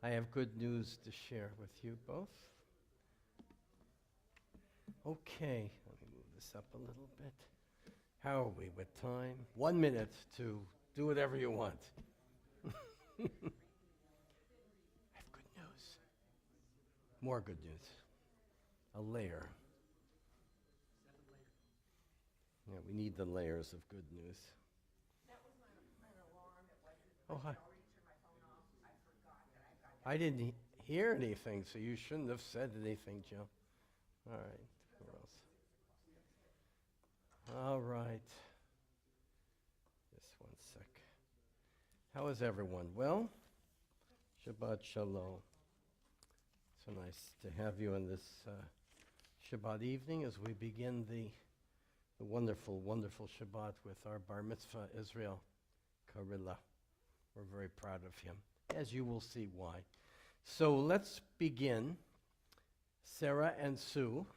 I have good news to share with you both. Okay, let me move this up a little bit. How are we with time? 1 minute to do whatever you want. I have good news. More good news. A layer. Yeah, we need the layers of good news. That was my alarm. It wasn't. Oh, hi. I already turned my phone off. I forgot that I've got. I didn't hear anything, so you shouldn't have said anything, Joe. All right. Who else? All right. Just 1 sec. How is everyone? Well, Shabbat Shalom. So nice to have you on this Shabbat evening as we begin the wonderful, wonderful Shabbat with our Bar Mitzvah Israel, Carrillo. We're very proud of him, as you will see why. So let's begin. Sarah and Sue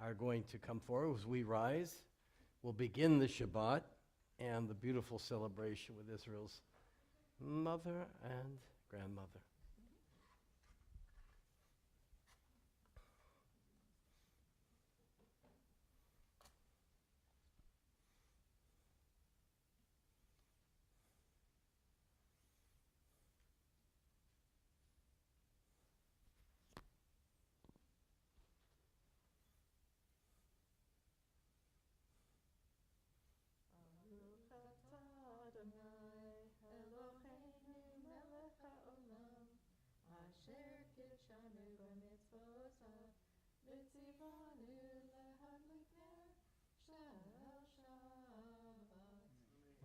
are going to come forward as we rise. We'll begin the Shabbat and the beautiful celebration with Israel's mother and grandmother.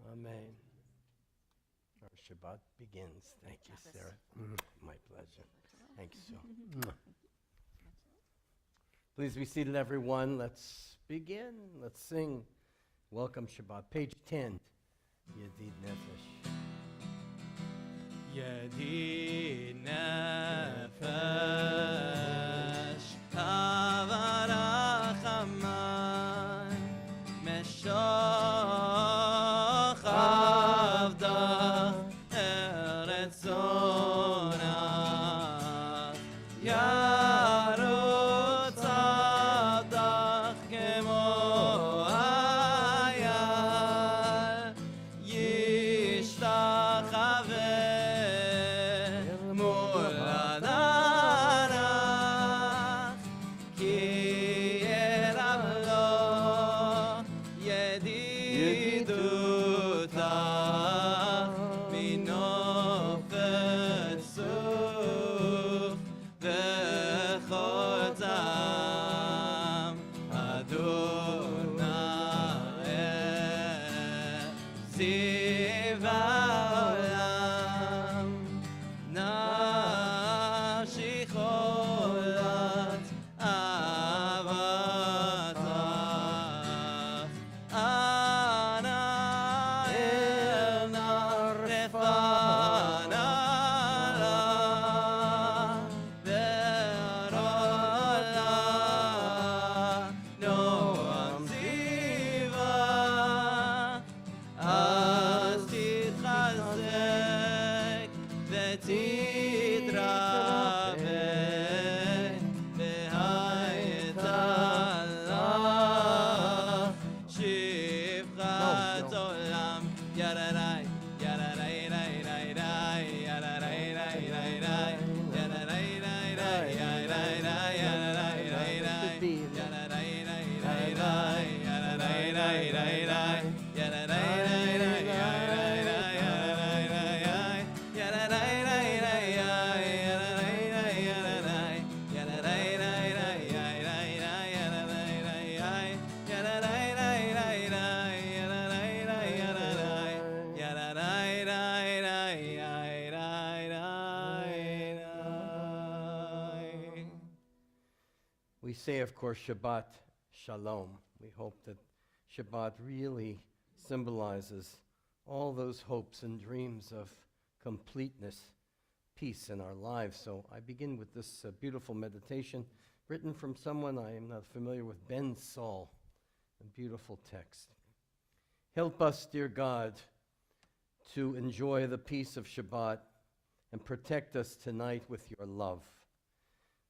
Amen. Our Shabbat begins. Thank you, Sarah. My pleasure. Thank you, Sue. Please be seated, everyone. Let's begin. Let's sing. Welcome Shabbat. Page 10. Yedid Nefesh. Yedid Nefesh Havarach Aman Meshoch Avda Eretz Zonach Yarutz Avdach Kemo Ayar Yishtach We say, of course, Shabbat Shalom. We hope that Shabbat really symbolizes all those hopes and dreams of completeness, peace in our lives. So I begin with this beautiful meditation written from someone I am not familiar with, Ben Saul, a beautiful text. Help us, dear God, to enjoy the peace of Shabbat and protect us tonight with your love.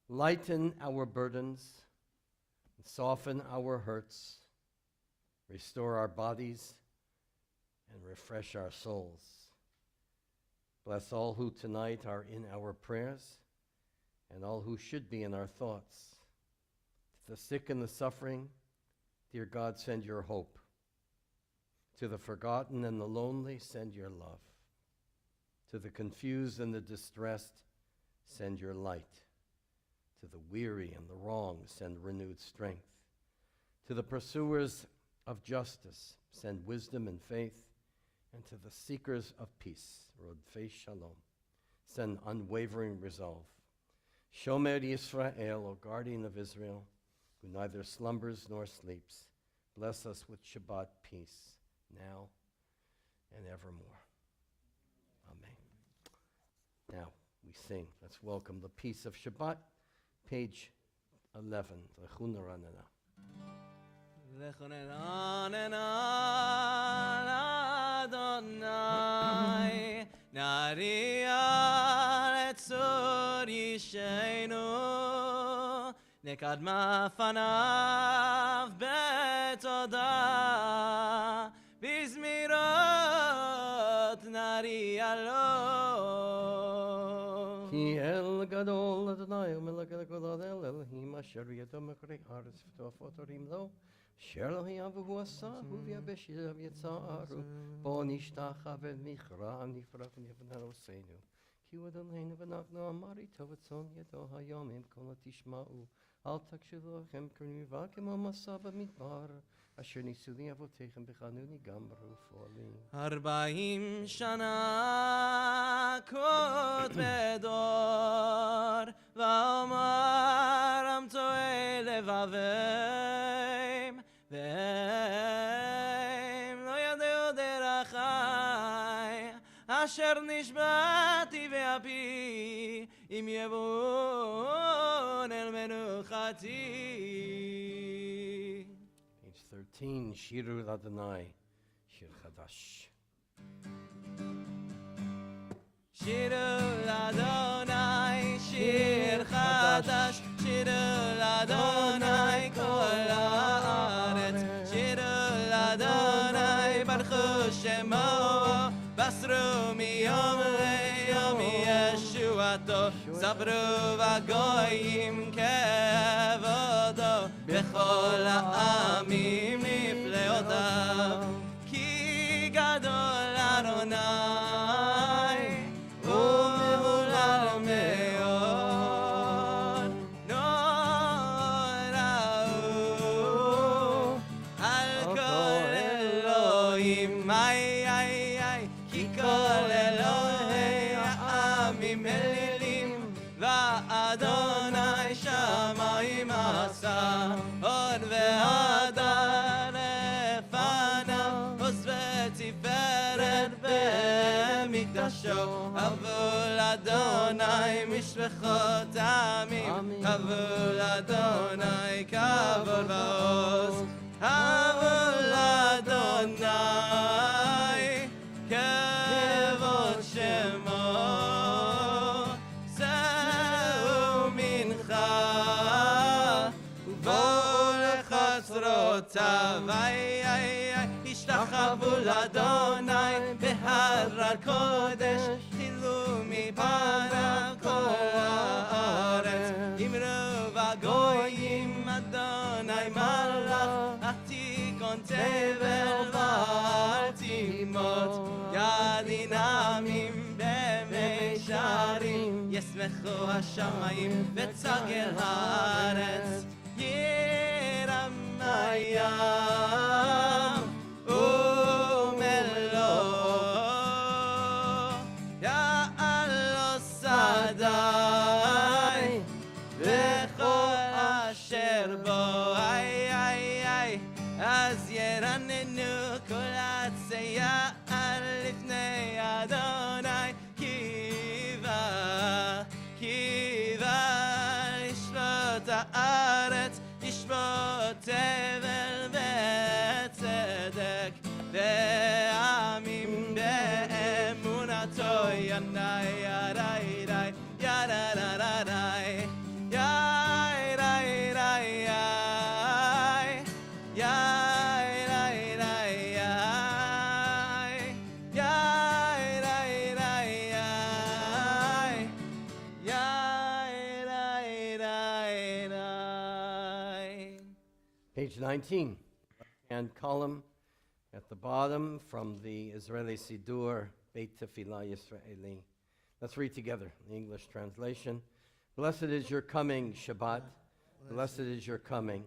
Lighten our burdens, and soften our hurts, restore our bodies, and refresh our souls. Bless all who tonight are in our prayers, and all who should be in our thoughts. To the sick and the suffering, dear God, send your hope. To the forgotten and the lonely, send your love. To the confused and the distressed, send your light. To the weary and the wrong, send renewed strength. To the pursuers of justice, send wisdom and faith. And to the seekers of peace, Rodfei Shalom, send unwavering resolve. Shomer Yisrael, O guardian of Israel, who neither slumbers nor sleeps, bless us with Shabbat peace, now and evermore. Amen. Now we sing. Let's welcome the peace of Shabbat, page 11. Lechuna Ranana. Adonai, Nari Aretzor Yishenu, Nekadma Fanav Betoda, Bizmirot Nari Alo. Ki El Gadol Adonai, Umelech El Gadol Elohim, Asher Yadom Mekri Haaretz V'Tofot Orim Lo, Asher Lo Yavu Asahu V'Yabeshiv Yitzaru, Bo Nishtacha V'Michra Nifrach V'Yavnan Oseinu, Ki Wadaleinu V'Nachnu Amari Tovatzon Yedo Hayomim Kol Tishma'u, Al Takshiv Lochem Kerniva Kemo Masa B'Midbar, Asher Nisu Li Avotechem B'Chanuni Gamru Foli. 40 שנה קוד בדור ואומר המטועה לבביהם והם לא ידעו דרכי אשר נשבעתי באפי אם יבואון אל מנוחתי. Page 13, Shiru Adonai, Shir Chadash. שירו לאדוני שיר חדש, שירו לאדוני כל הארץ, שירו לאדוני ברכו שמו, בסרו מיום ליום ישועתו, ספרו בגויים כבודו, בכל העמים נפלאותיו, כי גדול אדוני ומהולל מאוד, נוראו על כל אלוהים, כי כל אלוהי העמים אלילים, ואדוני שמיים עשה, הוד והדר לפניו, עוז ותפארת במקדשו, אבו לאדוני משפחות עמים, אבו לאדוני כבוד ועוז, אבו לאדוני כבוד שמו, שאו מנחה ובואו לחצרותיו, השתחוו לאדוני בהר הקודש, חילו מפניו כל הארץ, אמרו בגויים אדוני מלך, אך תיכון תבל ואל תמות, ידין עמים במישרים, ישמחו השמיים וצגל הארץ, ירם הים ומלוא, יעלו שדי וכל אשר בו, אז ירננו כל עצי יער לפני אדוני, כי בא לשפוט הארץ, לשפוט תבל וצדק, ועמים באמונתו ינאי ידי Page 19, and column at the bottom from the Israeli Sidur, Beit Tefillah Yisraeli. Let's read together the English translation. Blessed is your coming, Shabbat. Blessed is your coming.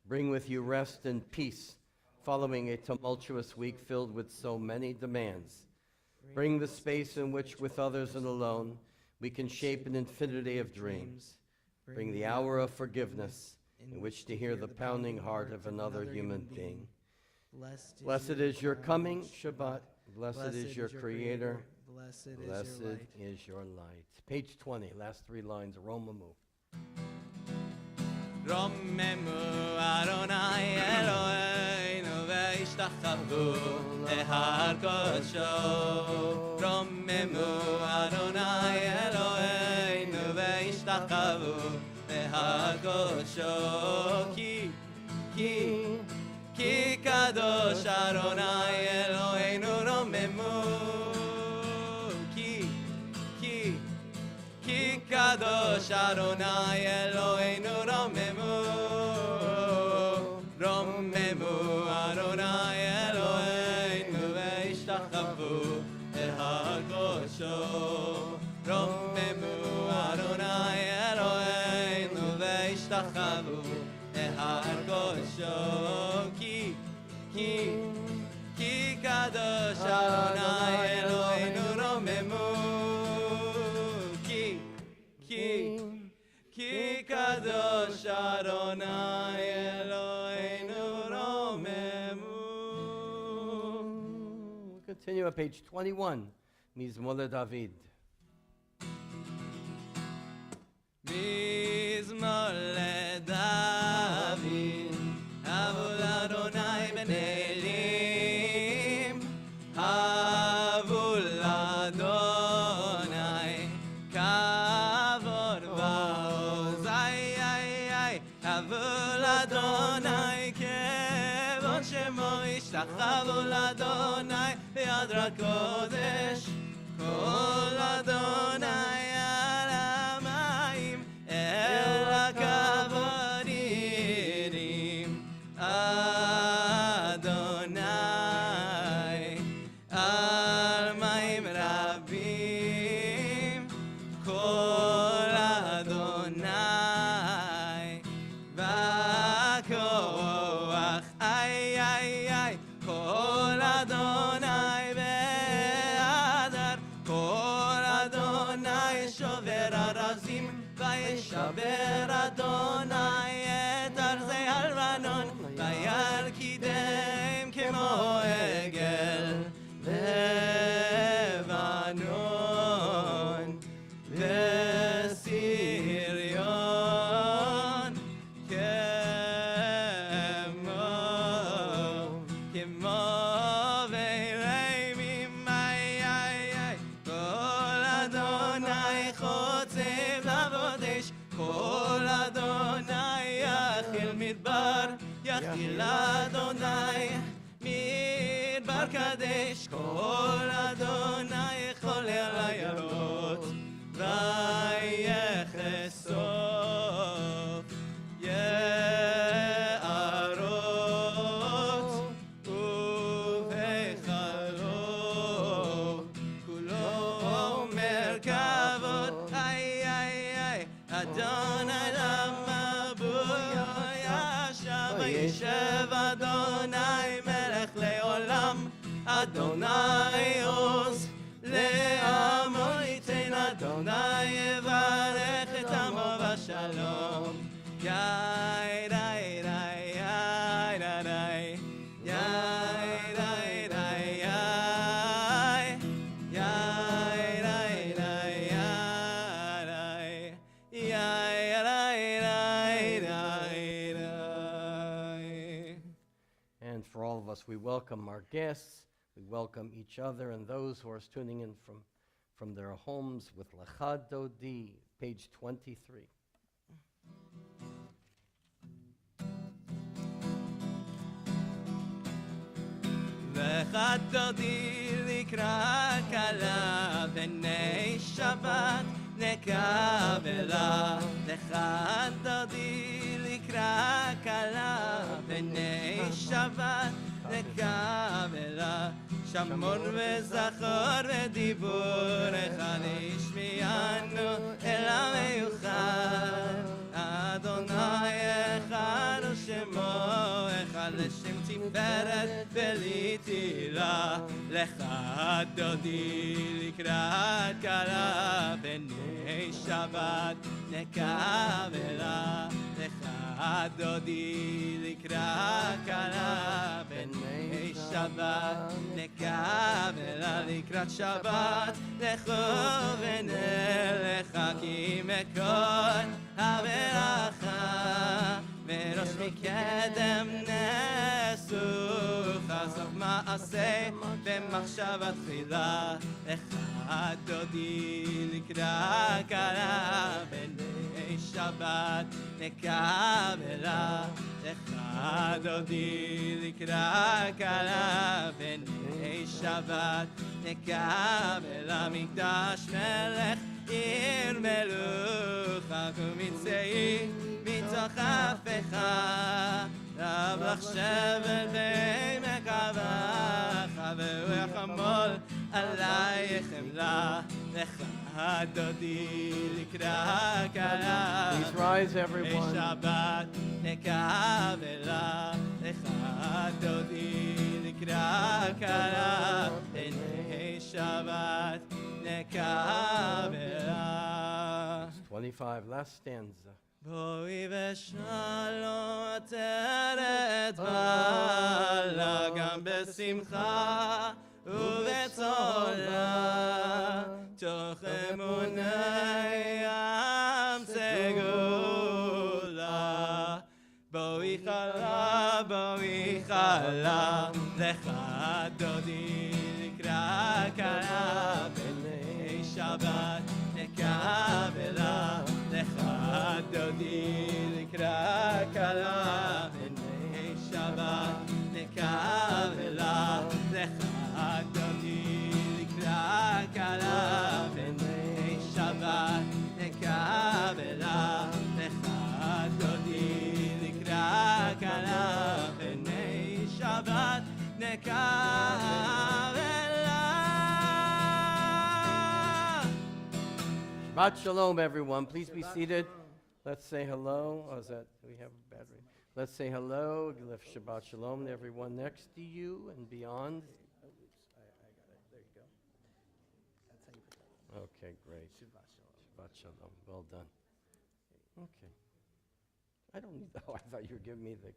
Bring with you rest and peace, following a tumultuous week filled with so many demands. Bring the space in which, with others and alone, we can shape an infinity of dreams. Bring the hour of forgiveness, in which to hear the pounding heart of another human being. Blessed is your coming, Shabbat. Blessed is your Creator. Blessed is your light. Page 20, last three lines, Romamu. רוממו אדוני אלוהינו והשתחוו להר קודשו. רוממו אדוני אלוהינו והשתחוו להר קודשו. כי קדוש אדוני אלוהינו רוממו. כי קדוש אדוני אלוהינו רוממו. רוממו אדוני אלוהינו והשתחוו להר קודשו. רוממו אדוני אלוהינו והשתחוו להר קודשו. כי קדוש אדוני אלוהינו רוממו. כי קדוש אדוני אלוהינו רוממו. Continue at page 21, Mizmor LeDavid. מזמור לדוד, אבו לאדוני בנעלים, אבו לאדוני כבוד ועוז. אבו לאדוני כבוד שמו, השתחוו לאדוני ביד קודש. כל אדוני על המים אל הכבוד ירים. אדוני על מים רבים. כל אדוני בכוח. כל אדוני בהדר. כל אדוני שובר ארזים וישבר אדוני את ארזי הלבנון. וילכידם כמו עגל לבנון וסריון. כמו וימים. כל אדוני חוצב לעבודש. כל אדוני יחיל מדבר. יחיל אדוני מדבר קדש. כל אדוני חולל עיירות ויחשוף יערות ובחלות. כולו מרכבות. אדוני למה בויו ישב. וישב אדוני מלך לעולם. אדוני עוז לעמו ייתן. אדוני יברך את עמו בשלום. יאי די די יאי די די יאי די די יאי די די יאי די די. And for all of us, we welcome our guests, we welcome each other and those who are tuning in from their homes with Lecha Dodi, page 23. לך דודי לקרא כלה בני שבת נקבלה. לך דודי לקרא כלה שבת נקבלה שמור וזכור ודיבור אחד השמיענו אל המיוחד אדוני אחד ושמו אחד לשם תפארת ולתהילה לך דודי לקראת קלה בני שבת נקבלה לך דודי לקראת קלה בני שבת נקבלה לקראת שבת לכו ונלך כי מכל המלאכה וראש מקדם נסוך סוף מעשה במחשבה תחילה אחד דודי לקראת קלה בני שבת נקבלה אחד דודי לקראת קלה בני שבת נקבלה מקדש מלך עיר מלוכה ומצאי מתוך אפיך רב לך שבת בעמק אבך והוא יחמול עלי חמלה לך דודי לקראת קלה Please rise, everyone. שבת נקבלה לך דודי לקראת קלה בני שבת נקבלה 25, last stanza. בואי ושלום עטרת בעלה גם בשמחה ובצולה תוך אמוני עם סגולה בואי חלה לך דודי לקראת קלה בני שבת נקבלה לך דודי לקראת קלה בני שבת נקבלה לך דודי לקראת קלה בני שבת נקבלה לך דודי לקראת קלה בני שבת נקבלה Shabbat Shalom, everyone. Please be seated. Let's say hello. Oh, is that, do we have a battery? Let's say hello. Lift Shabbat Shalom to everyone next to you and beyond. Okay, great. Shabbat Shalom. Well done. Okay. I don't need that. Oh, I thought you were giving me the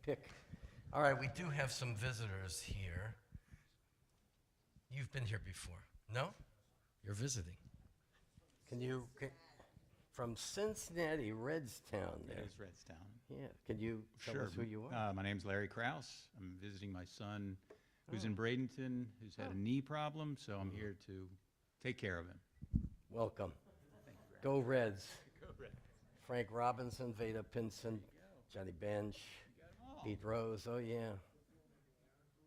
pick. All right, we do have some visitors here. You've been here before. No? You're visiting. From Cincinnati, Redstown there. It is Redstown. Yeah, can you tell us who you are? My name's Larry Krause. I'm visiting my son who's in Bradenton, who's had a knee problem, so I'm here to take care of him. Welcome. Go Reds. Go Reds. Frank Robinson, Veda Pinson, Johnny Bench, Pete Rose. Oh, yeah.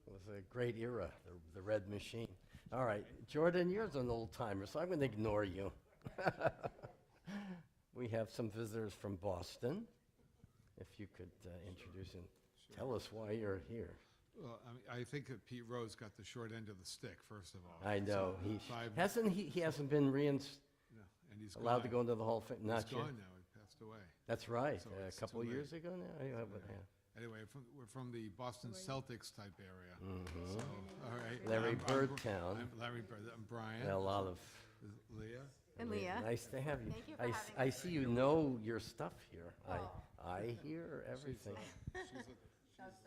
It was a great era, the Red Machine. All right, Jordan, you're an old timer, so I'm going to ignore you. We have some visitors from Boston. If you could introduce and tell us why you're here. Well, I think that Pete Rose got the short end of the stick, first of all. I know. So He hasn't been no, and he's allowed to gone. go into the Hall of Fame? Not He's yet. gone now. He passed away. That's right. So A it's couple too late. years ago now? Yeah. Anyway, we're from the Boston Celtics type area. Mhm. So, all right. Larry I'm Birdtown. Larry Bird. I'm Brian. A lot of. Leah. And Leah. Nice to have you. Thank you for I, having I us. see you know your stuff here. I hear everything.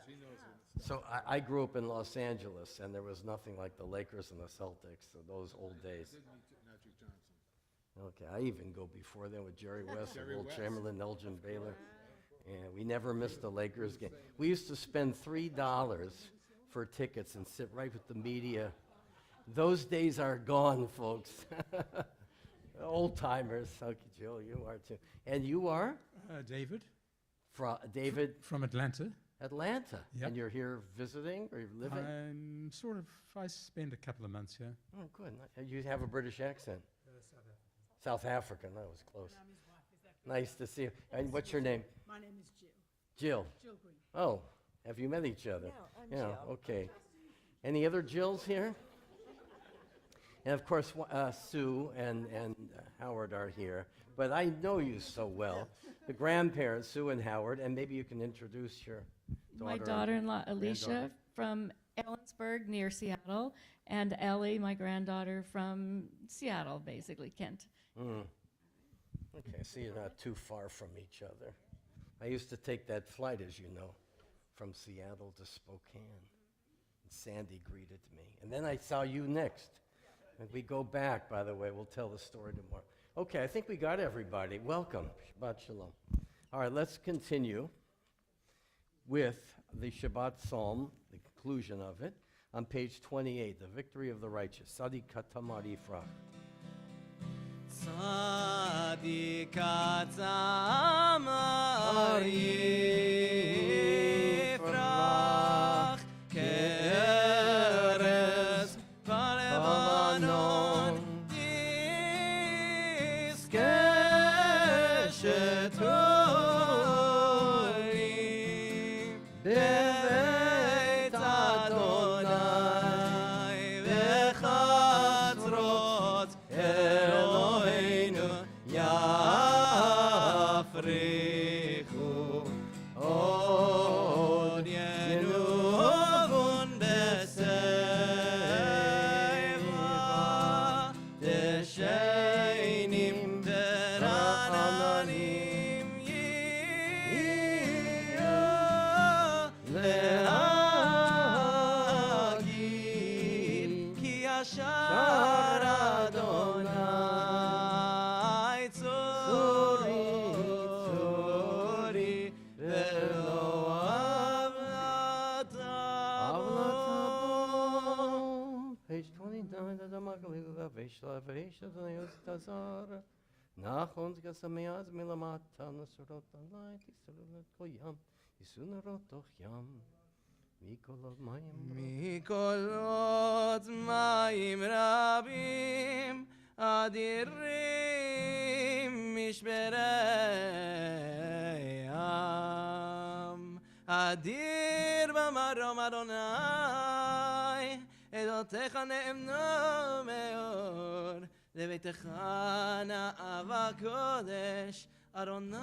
She knows it. So I grew up in Los Angeles, and there was nothing like the Lakers and the Celtics, so those old days. Did meet Magic Johnson. Okay, I even go before then with Jerry West, Jerry Will West. Chamberlain, Elgin Baylor. And we never missed a Lakers game. We used to spend $3 for tickets and sit right with the media. Those days are gone, folks. Old timers. Okay, Jill, you are too. And you are? David David, from Atlanta. Atlanta. Yep. And you're here visiting or you're living? I spent a couple of months here. Oh, good. You have a British accent. South African. That was close. I'm his wife. Is that Nice to see you. And what's your name? My name is Jill. Jill. Jill Green. Oh, Have you met each other? No, I'm Yeah, Jill. okay. Any other Jills here? And of course, Sue and Howard are here. But I know you so well. The grandparents, Sue and Howard, and maybe you can introduce your daughter. My and daughter-in-law, Alicia, granddaughter. from Ellensburg, near Seattle, and Ellie, my granddaughter, from Seattle, basically, Kent. Mm. Okay, so you're not too far from each other. I used to take that flight, as you know, from Seattle to Spokane. And Sandy greeted me. And then I saw you next. And we go back, by the way. We'll tell the story tomorrow. Okay, I think we got everybody. Welcome. Shabbat Shalom. All right, let's continue with the Shabbat Psalm, the conclusion of it, on page 28, the victory of the righteous. Sadi katamar yifrach. Tzaddik atzamar yifrach ke'erez ba'lebanon yizkeh sheturim bebeit Adonai v'chatzrot Eloheinu yafrichu od yenuvun b'seiva d'sheinim v'rananim yiyu le'agid ki yashar Adonai tzuri v'lo avlatabo. Page 29, the Magalila, Veshla, Vesha, the Tazar. Nachons Gasameaz, Milamata, Nasurot, Light, Isulat Koyam, Isunarot Yam, Mikolov Mayim. מכל מים רבים אדירים משברי ים אדיר במרום אדוני עדותיך נאמנו מאוד לביתך נאווה קודש אדוני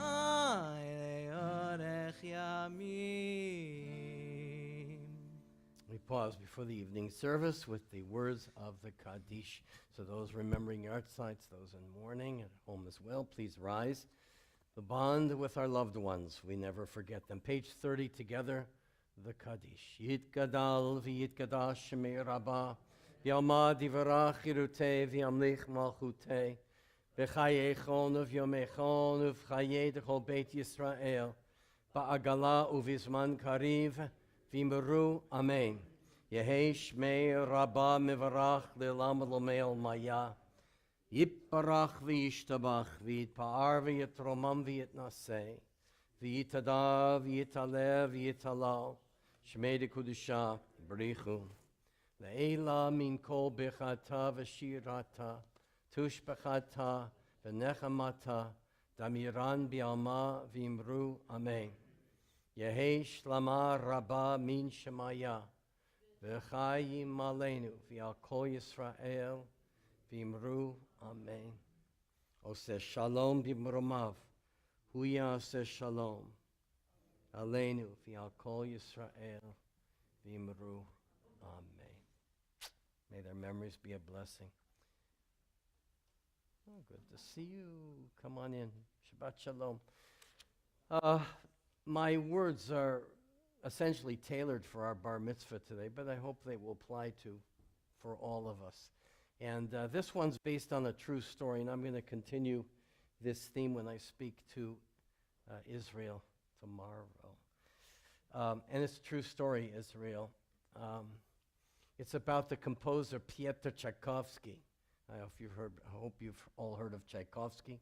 לאורך ימים. We pause before the evening service with the words of the Kaddish. So those remembering yard sites, those in mourning at home as well, please rise. The bond with our loved ones, we never forget them. Page 30 together, the Kaddish. Yitgadal v'yitgadash shemei rabbah, v'yalmad yivarach yirutei v'yamlich malchutei, v'chayechon uv'yomechon uv'chayei d'chol beit Yisrael, ba'agala uv'izman kariv, V'imru, Amen. Yehi Shmei Rabbah Mivarach Le'lam L'Me'el Maya. Yipparach v'yishtabach v'yitpa'ar v'yitromam v'yitnaseh. V'yitada v'yitaleh v'yitalal. Shmei D'Kudusha B'richu. Le'ela min kol bechata v'shirata. Tushbechata v'nechamata. Damiran bi'alma v'imru, Amen. Yehi Shlama Rabbah min Shemaya, V'chayim Aleinu, V'al Kol Yisrael, V'imru, Amen. Oseh Shalom b'mromav, Hu Yaseh Shalom, Aleinu, V'al Kol Yisrael, V'imru, Amen. May their memories be a blessing. Oh, good to see you. Come on in. Shabbat Shalom. My words are essentially tailored for our bar mitzvah today, but I hope they will apply for all of us. And this one's based on a true story, and I'm going to continue this theme when I speak to Israel tomorrow. And it's a true story, Israel. It's about the composer Piotr Tchaikovsky. I hope you've all heard of Tchaikovsky.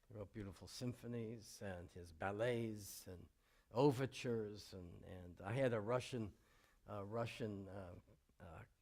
He wrote beautiful symphonies and his ballets and overtures, and I had a Russian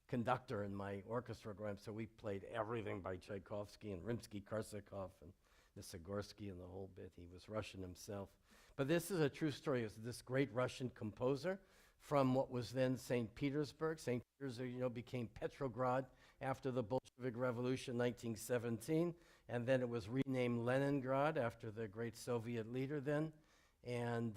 conductor in my orchestra program, so we played everything by Tchaikovsky and Rimsky-Korsakov and Nisagorsky and the whole bit. He was Russian himself. But this is a true story. It was this great Russian composer from what was then St. Petersburg. St. Petersburg, became Petrograd after the Bolshevik Revolution, 1917, and then it was renamed Leningrad after the great Soviet leader then, and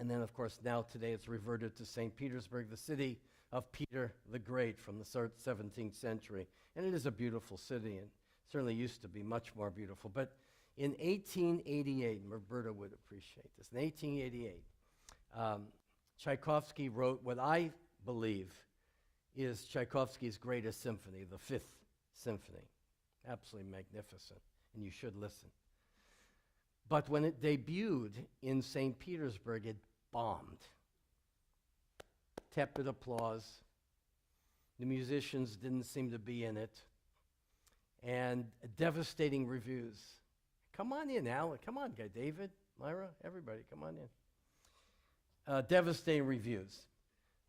then, of course, now today it's reverted to St. Petersburg, the city of Peter the Great from the 17th century. And it is a beautiful city, and certainly used to be much more beautiful. But in 1888, and Roberta would appreciate this, in 1888, Tchaikovsky wrote what I believe is Tchaikovsky's greatest symphony, the Fifth Symphony. Absolutely magnificent, and you should listen. But when it debuted in St. Petersburg, it bombed. Tepid applause. The musicians didn't seem to be in it. And devastating reviews. Come on in, Alan. Come on, guy. David, Myra, everybody, come on in. Devastating reviews.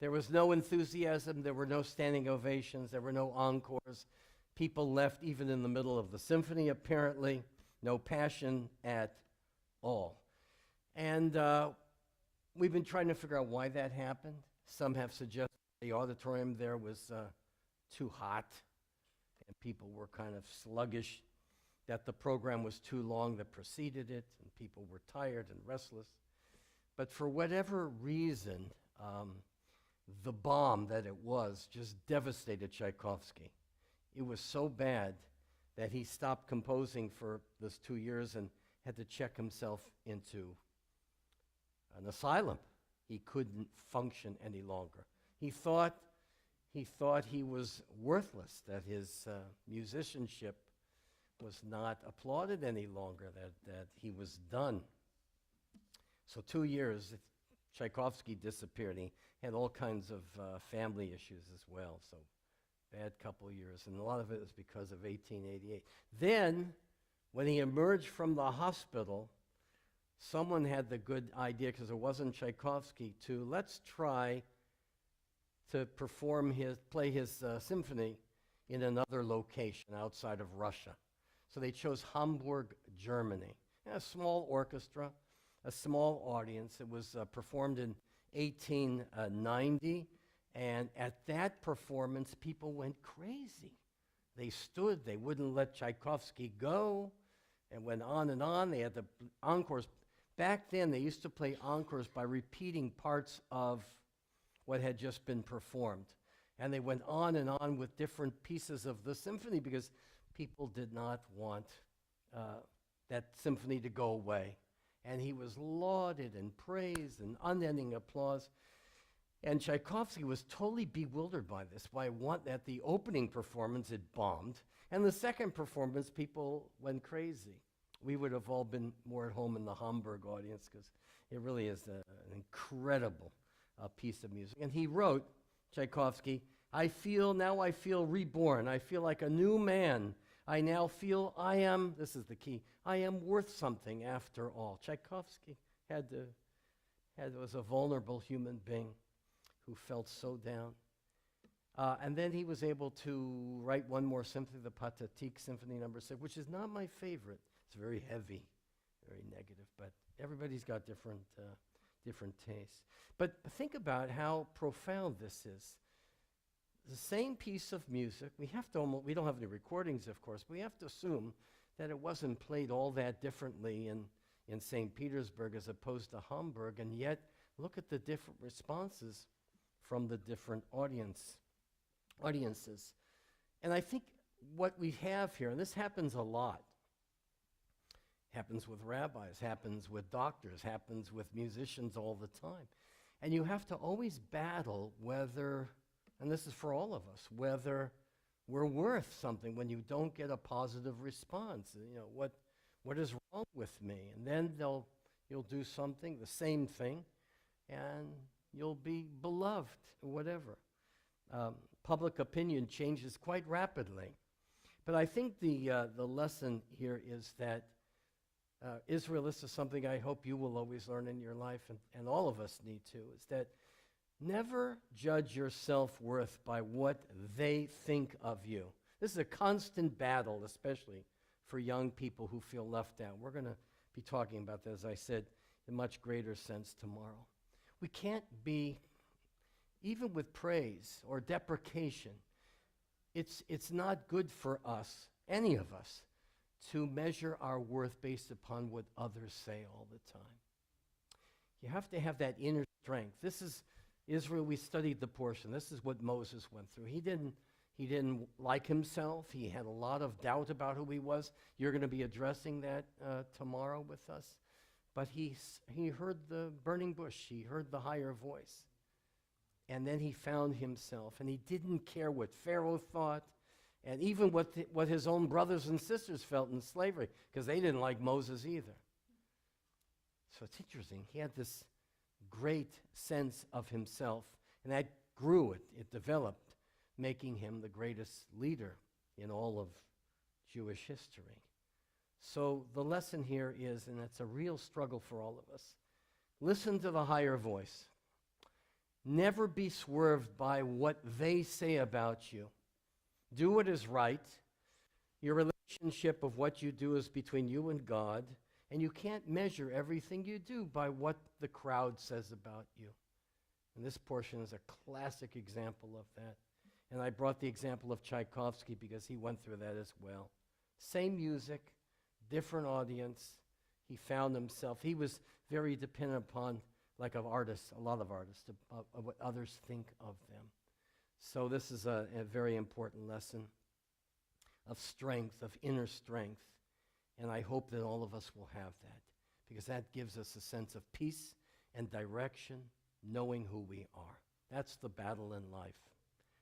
There was no enthusiasm. There were no standing ovations. There were no encores. People left even in the middle of the symphony, apparently. No passion at all. And we've been trying to figure out why that happened. Some have suggested the auditorium there was too hot, and people were kind of sluggish, that the program was too long that preceded it, and people were tired and restless. But for whatever reason, the bomb that it was just devastated Tchaikovsky. It was so bad that he stopped composing for those 2 years and had to check himself into an asylum. He couldn't function any longer. He thought he was worthless, that his musicianship was not applauded any longer, that he was done. So 2 years, Tchaikovsky disappeared. He had all kinds of family issues as well, so bad couple years, and a lot of it was because of 1888. Then, when he emerged from the hospital, someone had the good idea, because it wasn't Tchaikovsky, to let's try to play his symphony in another location outside of Russia. So they chose Hamburg, Germany. A small orchestra, a small audience. It was performed in 1890, and at that performance, people went crazy. They stood, they wouldn't let Tchaikovsky go, and went on and on. They had the encores. Back then, they used to play encores by repeating parts of what had just been performed. And they went on and on with different pieces of the symphony because people did not want that symphony to go away. And he was lauded and praised and unending applause. And Tchaikovsky was totally bewildered by this. At the opening performance, it bombed. And the second performance, people went crazy. We would have all been more at home in the Hamburg audience because it really is an incredible piece of music. And he wrote, Tchaikovsky, I feel reborn. I feel like a new man. I now feel this is the key, I am worth something after all. Tchaikovsky was a vulnerable human being who felt so down. And then he was able to write one more symphony, the Pathetique Symphony No. 6, which is not my favorite. It's very heavy, very negative, but everybody's got different tastes. But think about how profound this is. The same piece of music, we don't have any recordings, of course, but we have to assume that it wasn't played all that differently in St. Petersburg as opposed to Hamburg, and yet look at the different responses from the different audiences. And I think what we have here, and this happens a lot, happens with rabbis, happens with doctors, happens with musicians all the time. And you have to always battle whether, and this is for all of us, whether we're worth something when you don't get a positive response. What is wrong with me? And then you'll do something, the same thing, and you'll be beloved, or whatever. Public opinion changes quite rapidly. But I think the lesson here is that Israel, this is something I hope you will always learn in your life, and all of us need to, is that never judge your self-worth by what they think of you. This is a constant battle, especially for young people who feel left out. We're going to be talking about that, as I said, in much greater sense tomorrow. We can't be, even with praise or deprecation, it's not good for us, any of us, to measure our worth based upon what others say all the time. You have to have that inner strength. This is Israel. We studied the portion. This is what Moses went through. He didn't like himself. He had a lot of doubt about who he was. You're going to be addressing that tomorrow with us. But he heard the burning bush. He heard the higher voice. And then he found himself. And he didn't care what Pharaoh thought, and even what his own brothers and sisters felt in slavery, because they didn't like Moses either. So it's interesting. He had this great sense of himself, and that grew, it developed, making him the greatest leader in all of Jewish history. So the lesson here is, and it's a real struggle for all of us, listen to the higher voice. Never be swerved by what they say about you. Do what is right. Your relationship of what you do is between you and God, and you can't measure everything you do by what the crowd says about you. And this portion is a classic example of that. And I brought the example of Tchaikovsky because he went through that as well. Same music, different audience. He found himself. He was very dependent upon, like of artists, a lot of artists, of what others think of them. So this is a very important lesson of strength, of inner strength. And I hope that all of us will have that, because that gives us a sense of peace and direction, knowing who we are. That's the battle in life.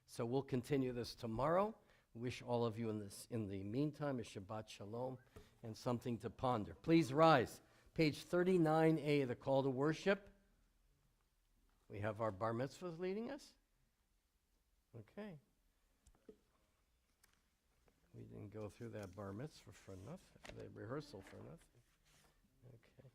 So we'll continue this tomorrow. Wish all of you in the meantime a Shabbat Shalom and something to ponder. Please rise. Page 39A, the call to worship. We have our bar mitzvahs leading us. Okay. We didn't go through that bar mitzvah for nothing, the rehearsal for nothing. Okay.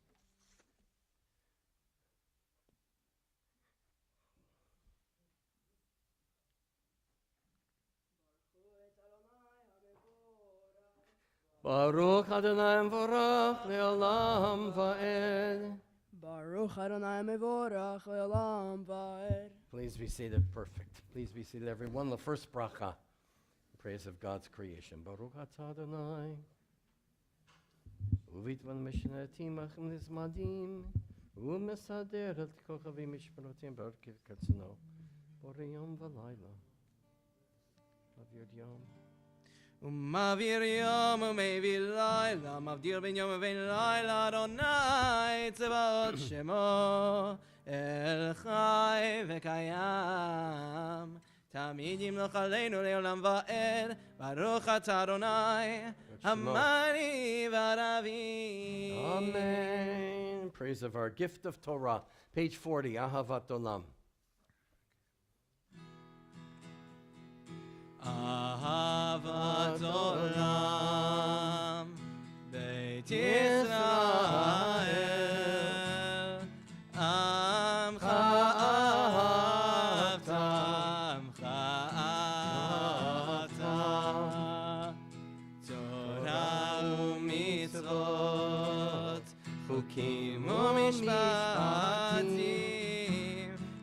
Baruch Adonai Mevorach Le'olam Va'ed. Baruch Adonai Mevorach Le'olam Va'ed. Please be seated. Perfect. Please be seated, everyone. The first bracha, praise of God's creation. Baruch atah Adonai. Uvitvan mishnatim achim nizmadim. Umesader el kochavim mishparotim baruch katzno. Boreyom v'layla. Avir yom. ומעביר יום ומביא לילה, מבדיר בין יום ובין לילה, אדוני צבאות שמו, אל חי וקיים. תמיד ימלוך עלינו לעולם ועד, ברוך אתה אדוני, המאני והרבי. Amen. Praise of our gift of Torah. Page 40, Ahavat Olam. אהבת עולם, בית ישראל, עמך אהבת, עמך אהבת, תורה ומצוות, חוקים ומשפטים,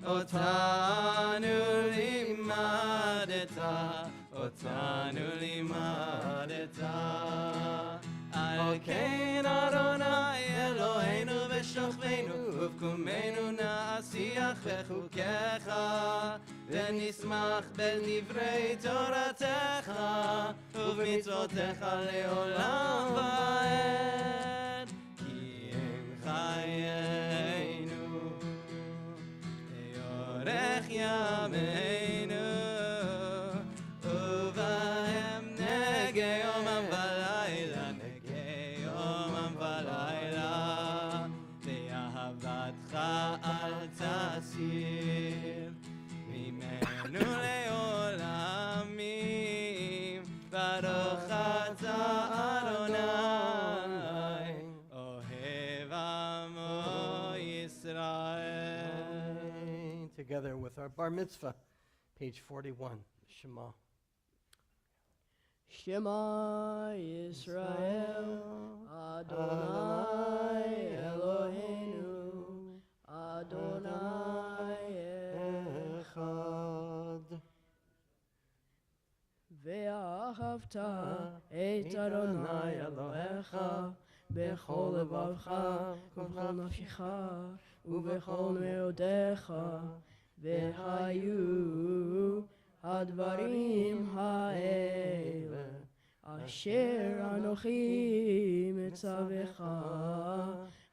אותנו לימדת, אותנו לימדת. על כן אדוני אלוהינו ושוכבנו ובקומנו נעשיח בחוקיך ונשמח בדברי תורתך ובמצוותיך לעולם ועד. כי הם חיינו לאורך ימינו ובהם נגי יומם ולילה, נגי יומם ולילה, ואהבתך אל תסיר ממנו לעולמים. ברוך אתה אדוני, אוהב עמו ישראל. Together with our bar mitzvah, page 41, Shema. Shema Yisrael, Adonai Eloheinu, Adonai ואהבת את אדוני אלוהיך בכל לבבך ובכל נפשך ובכל מאודיך, והיו הדברים האלה אשר אנוכי מצווך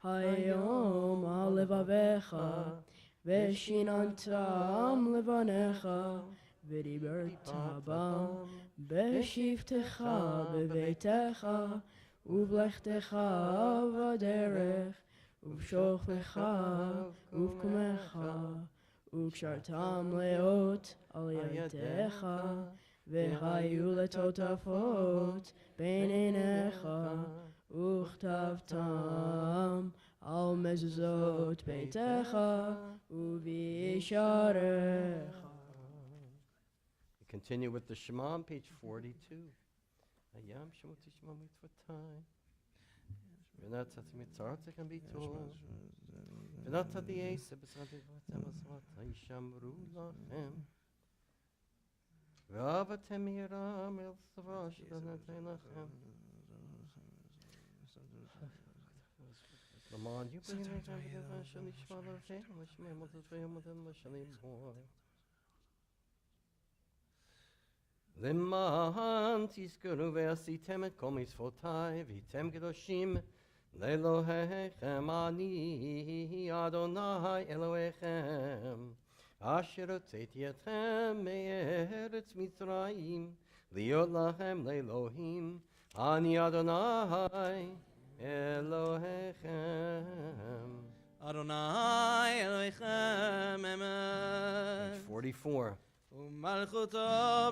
היום על לבביך, ושיננתם לבניך, ודיברת בם בשבתך בביתך, ובלכתך בדרך, ובשוכבך ובקומך, וקשרתם לאות על ידיך, והיו לטוטפות בין עיניך, וכתבתם על מזוזות ביתך ובישעריך. We continue with the Shema on page 42. Hayam Shemot Shema Mitzvotai. V'natzat mitzartzechem bitul. V'natzat di'eseh b'sratim v'atzem yishamru lachem. V'avatem yiram el savra sh'danatei lachem. Lamon, you bring in the Hashem Yishma Lachem, Hashem Yamotazvayim Modem Hashem Moy. למען תזכרו ועשיתם את כל מצוותיי והייתם קדושים לאלוהיכם, אני אדוני אלוהיכם אשר הוצאתי אתכם מארץ מצרים להיות לכם לאלוהים, אני אדוני אלוהיכם. אדוני אלוהיכם אמת. 44. ומלכותו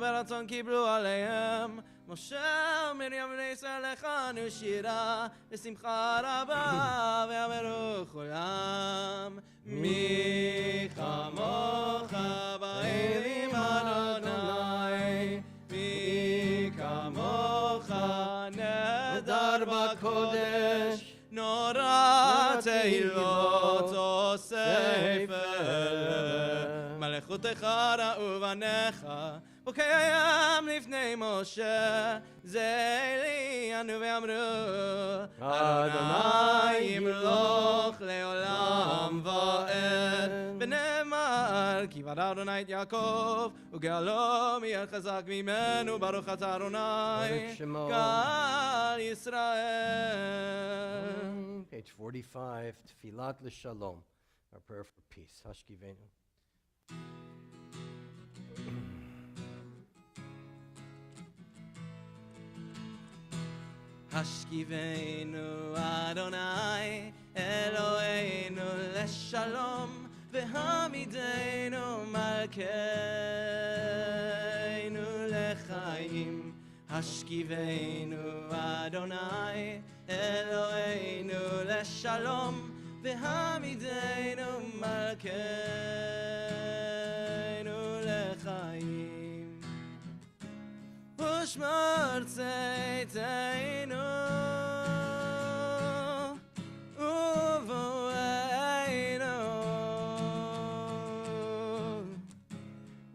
ברצון קיבלו עליהם משה ומרים בני ישראל לכנו שירה בשמחה רבה ואמרו כולם מי כמוך באלים אדוני, מי כמוך נהדר בקודש, נורא תהילות וספר, מלכותך ראו בניך וקיים לפני משה, זה עלינו ואמרו אדוני ימלוך לעולם ועד, ונאמר כי ברא אדוני את יעקב וגאלו מיד חזק ממנו, ברוך אתה אדוני קהל ישראל. Page 45, Tfilat l'Shalom, our prayer for peace. Hashkivenu. השכיבנו אדוני אלוהינו לשלום, והעמידנו מלכנו לחיים. השכיבנו אדוני אלוהינו לשלום, והעמידנו מלכנו לחיים. ושמור צאתנו ובואנו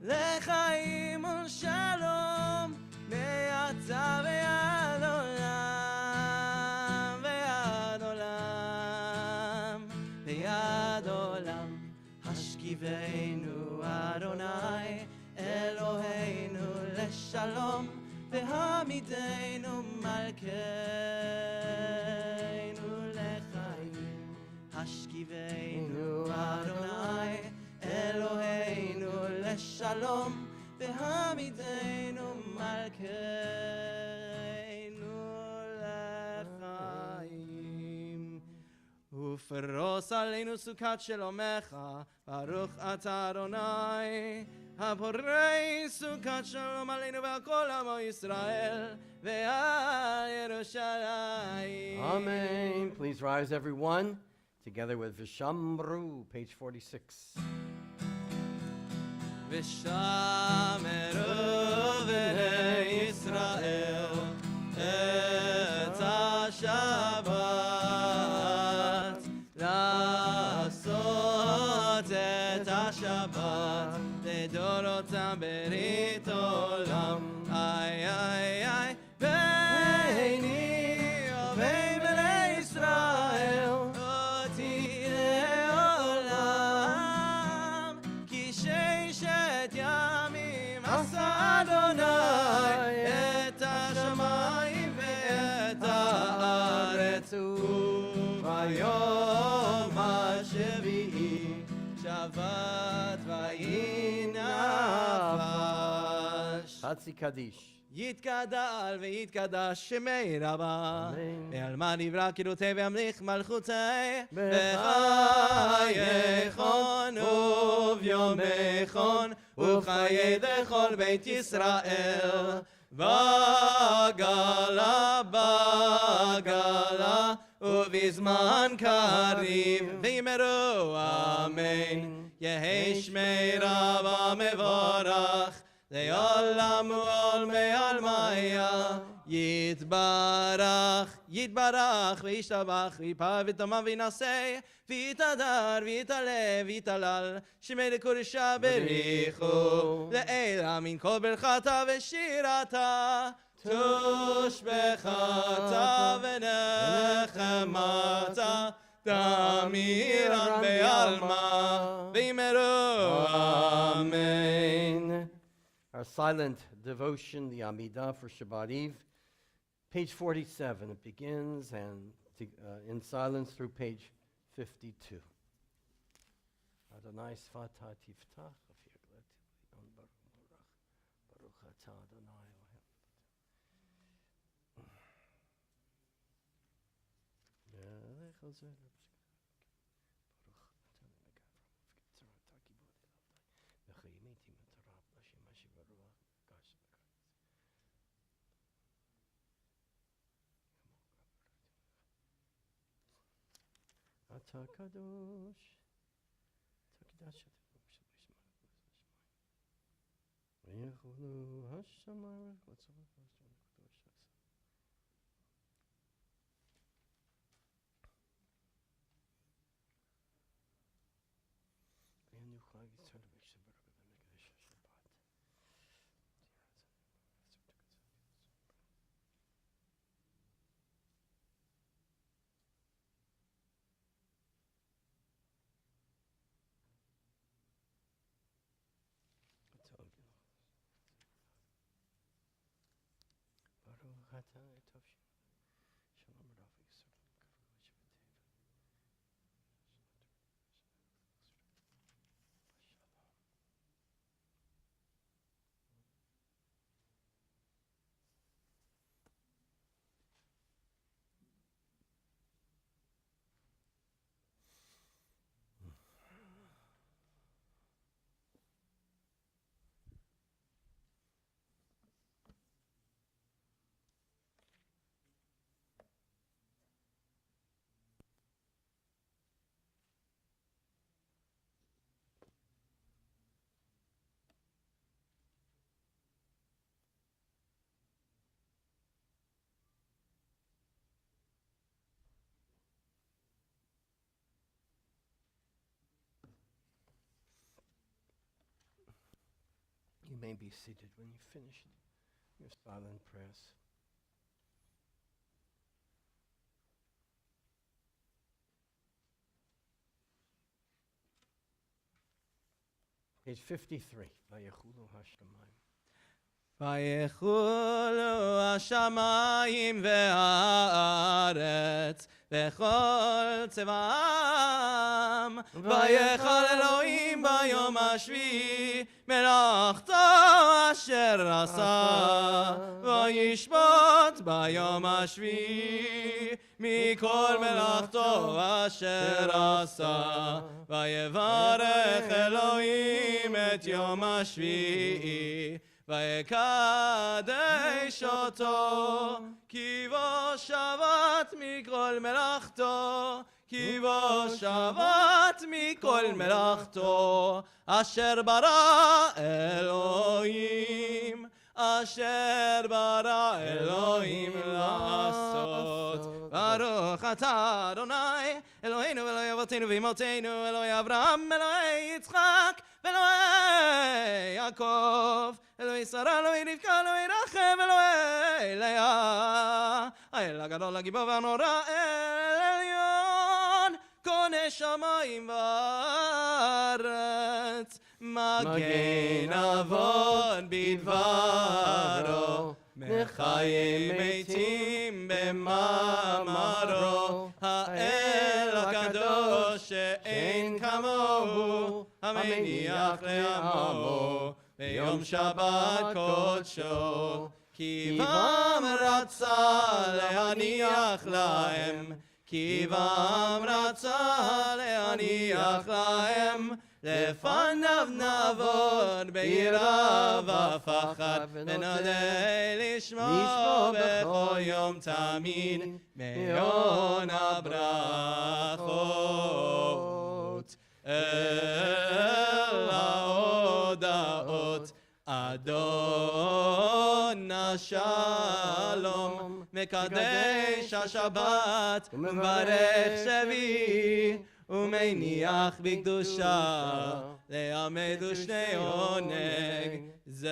לחיים ולשלום מעתה ועד עולם ועד עולם ועד עולם. השכיבנו אדוני אלוהינו לשלום, והעמידנו מלכנו לחיים. השכיבנו אדוני אלוהינו לשלום, והעמידנו מלכנו לחיים. ופרוס עלינו סוכת שלומך, ברוך אתה אדוני הפורש סוכת שלום עלינו ועל כל עמו ישראל ועל ירושלים. Amen. Please rise, everyone, together with Vishamru, page 46. ושמרו בני ישראל את השבת, לעשות את השבת לדורותם ברית עולם. איי איי איי ביום השביעי שבת ויהי נפש. חצי קדיש. יתגדל ויתקדש שמי רבה, אמן. ועלמא נברא כרותי וימליך מלכותי, בחייכון וביומייכון ובחיי דכל בית ישראל. בגלה בגלה ובזמן קריב ויאמרו אמן. יהי שמי רבה מבורך לעולם ועולמי עלמיה. יתברך יתברך וישתבח ויפאר ויתאמן וינשא ויתהדר ויתעלה ויתהלל שמי לקודשה בריחו לעילה מן כל ברכתה ושירתה תושבחתה ונחמתה תמירה בעלמא ויאמרו אמן. Our silent devotion, the Amidah for Shabbat Eve, page 47. It begins and in silence through page 52. Adonai Sfata Tiftach, Baruch Atah Adonai Elohim. אתה קדוש, אתה קדוש, ויכולו השמיים וצורך קדוש. ואנו חג ישראל ושברך במקדש השבת. ברוך אתה טוב שלום רב ישראל You may be seated when you finish your silent prayers. Page 53. Vayechulu hashamayim. ויחולו השמיים והארץ וכל צבאם. ויכל אלוהים ביום השביעי מלאכתו אשר עשה. וישבות ביום השביעי מכל מלאכתו אשר עשה. ויברך אלוהים את יום השביעי ויקדש אותו, כי בו שבת מכל מלאכתו, כי בו שבת מכל מלאכתו, אשר ברא אלוהים, אשר ברא אלוהים לעשות. ברוך אתה אדוני אלוהינו ואלוהי אבותינו ואמותינו, אלוהי אברהם, אלוהי יצחק ואלוהי יעקב, אלוהי שרה, אלוהי רבקה, אלוהי רחם, אלוהי לאה, האל הגדול הגיבור והנורא, אל עליון, קונה שמיים וארץ, מגן אבות בדברו, מחיים מתים למאמרו, האל הקדוש שאין כמוהו, המניח לעמו ביום שבת קודשו. כי בם רצה להניח להם, כי בם רצה להניח להם, לפניו נעבוד ביראה ופחד, ונודה לשמו בכל יום תמיד, מעון הברכות. אל ההודעות, אדון השלום, מקדש השבת, ומברך שבי, ומניח בקדושה, לעמד ושני עונג, זכר